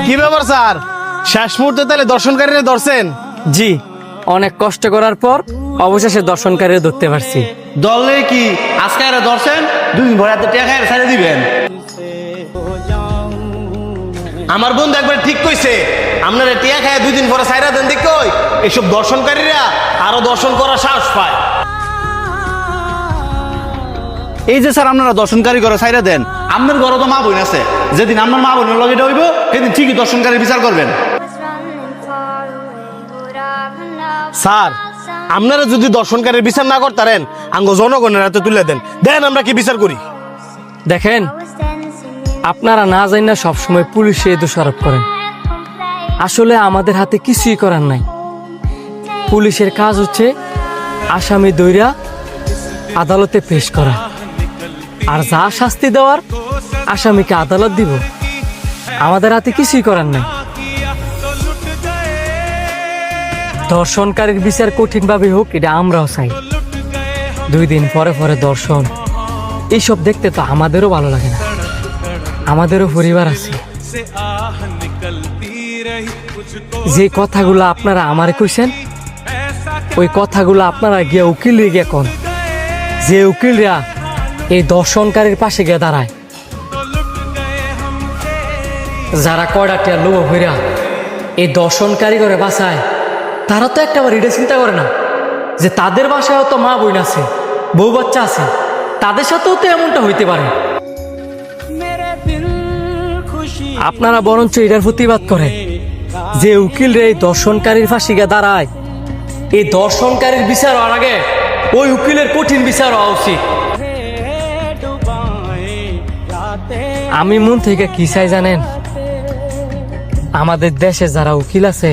কি ব্যাপার স্যার, শেষ মুহূর্তে তাহলে দর্শনকারীরা ধরছেন? জি, অনেক কষ্ট করার পর অবশেষে দর্শনকারীরা ধরতে পারছি। দলে কি আজকে আর ধরছেন, দুদিন ভরে এত টাকা ছেড়ে দিবেন? আমার বন্ধু একবার ঠিক কইছে, আপনারা টিয়া খায় 2 দিন পরে সাইরা দেন দেখো এইসব দর্শনকারীরা আরো দর্শন করার সাহস পায়। এই যে স্যার আপনারা দর্শনকারী করে ছাইরা দেন, আপনার ঘরে তো মা বোন আছে, যেদিন আপনার মা বোনের লগে হইব সেদিন ঠিকই দর্শনকারী বিচার করবেন। স্যার, আপনারা যদি দর্শনকারীর বিচার না করতারেন আঙ্গ জনগণের হাতে তুলে দেন, দেন আমরা কি বিচার করি। দেখেন, আপনারা না জানি না সবসময় পুলিশে দোষারোপ করেন। আসলে আমাদের হাতে কিছুই করার নাই। পুলিশের কাজ হচ্ছে আসামি দইরা আদালতে পেশ করা, আর যা শাস্তি দেওয়ার আসামিকে আদালত দিব। আমাদের হাতে কিছুই করার নাই। দর্শনকারীর বিচার কঠিনভাবে হোক, এটা আমরাও চাই। 2 দিন পরে পরে দর্শন, এইসব দেখতে তো আমাদেরও ভালো লাগে না। আমাদেরও পরিবার আছে। যে কথাগুলো আপনারা আমারে কইছেন, ওই কথাগুলো আপনারা গিয়ে উকিল গিয়ে কোন, যে উকিলরা এই দর্শনকারীর পাশে গিয়ে দাঁড়ায়, যারা কয়ডাটিয়া লোভ হইরা এই দর্শনকারী করে বাসায়, তারা তো একটাবার এটা চিন্তা করে না যে তাদের বাসায়ও তো মা বোন আছে, বউ বাচ্চা আছে, তাদের সাথেও তো এমনটা হইতে পারে। আপনারা বরঞ্চ এটার প্রতিবাদ করেন যে উকিলরা এই দর্শনকারীর ফাঁসি গিয়ে দাঁড়ায়, এই দর্শনকারীর বিচার হওয়ার আগে ওই উকিলের কঠিন বিচার হওয়া উচিত। আমি মন থেকে কি চাই জানেন? আমাদের দেশে যারা উকিল আছে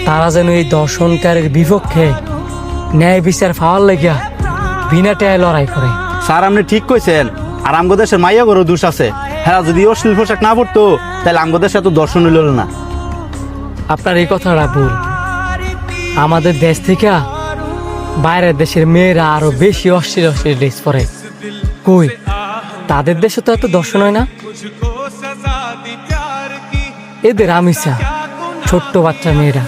তারা যেন এই দর্শনকারীর বিপক্ষে ন্যায় বিচার পাওয়ার লাগিয়া বিনা টায় লড়াই করে। স্যার আপনি ঠিক কইছেন, আর আমগো দেশের মাইয়া ঘরও দোষ আছে। হ্যাঁ, যদি অশ্লীল পোশাক না পড়তো তাহলে আমগো দেশে এত দর্শন হইল না। আপনার এই কথাটা ভুল। আমাদের দেশ থেকে বাইরের দেশের মেয়েরা আরো বেশি অশ্লীল অশ্লীল ড্রেস পরে। কই, তাদের দেশে তো এত দর্শন হয় না। এদের আমিষা ছোট্ট বাচ্চা মেয়েরা,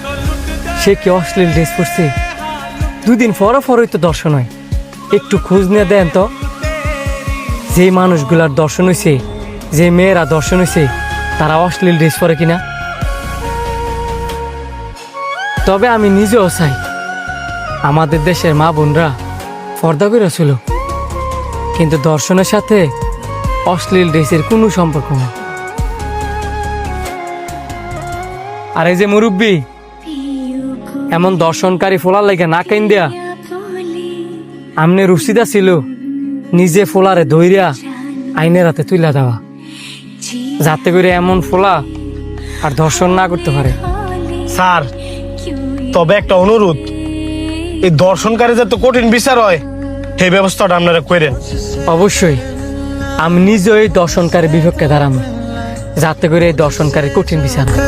সে কি অশ্লীল ড্রেস পরছে? 2 দিন পরই তো দর্শন হয়। একটু খোঁজ নিয়ে দেন তো, যে মানুষগুলার দর্শন হয়েছে, যে মেয়েরা দর্শন হয়েছে, তারা অশ্লীল ড্রেস পরে কিনা। তবে আমি নিজেও চাই আমাদের দেশের মা বোনরা পর্দা করে ছিল, কিন্তু দর্শনের সাথে অশ্লীল ড্রেসের কোনো সম্পর্ক নেই। আর এই যে মুরব্বী, এমন দর্শনকারী ফোলার লেগে না কেন দেয়া, আমনে রুসিদা ছিল নিজে ফোলারে ধইরা আইনের হাতে তুইলা দেওয়া, যাতে করে এমন ফোলা আর দর্শন না করতে পারে। স্যার, তবে একটা অনুরোধ, এই দর্শনকারী যাতে কঠিন বিচার হয় সেই ব্যবস্থাটা আপনারা করেন। অবশ্যই আমি নিজেও এই দর্শনকারীর বিপক্ষে দাঁড়াবো, যাতে করে এই দর্শনকারীর কঠিন বিচার হয়।